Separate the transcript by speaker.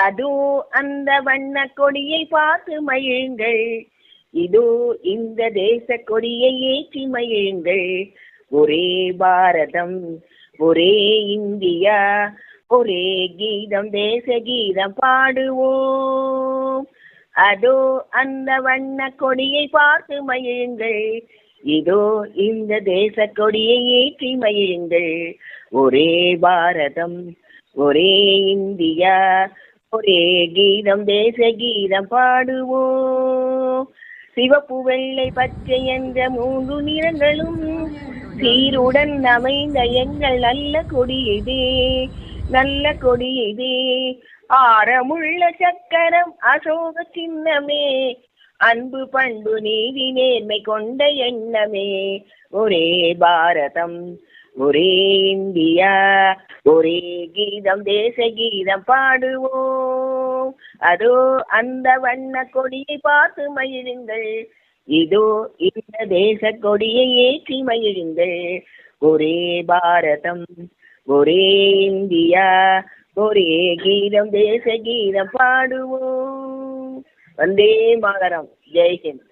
Speaker 1: அதோ அந்த வண்ண கொடியை பார்த்து மகிழுங்கள். இதோ இந்த தேச கொடியை ஏற்றி மகிழுங்கள். ஒரே பாரதம், ஒரே இந்தியா, ஒரே கீதம், தேச கீதம் பாடுவோம். அதோ அந்த வண்ண கொடியை பார்த்து மகிழுங்கள். இதோ இந்த தேச கொடியை ஏற்றி மகிழுங்கள். ஒரே பாரதம், ஒரே இந்தியா, ஒரே கீதம், தேச கீதம் பாடுவோம். சிவப்பு, வெள்ளை, பச்சை என்ற 3 நிறங்களும் சீருடன் அமைந்த எங்கள் நல்ல கொடி இதே, நல்ல கொடி இதே. ஆரமுள்ள சக்கரம் அசோக சின்னமே, அன்பு, பண்பு, நீதி, நேர்மை கொண்ட எண்ணமே. ஒரே பாரதம், ஒரே இந்தியா, ஒரே கீதம், தேச கீதம் பாடுவோம். அதோ அந்த வண்ண கொடியை பார்த்து மகிழுங்கள். இதோ இந்த தேச கொடியை ஏற்றி மகிழுங்கள். ஒரே பாரதம், ஒரே இந்தியா, ஒரே கீதம், தேச கீதம் பாடுவோம். வந்தே மாதரம். ஜெய்ஹிந்த்.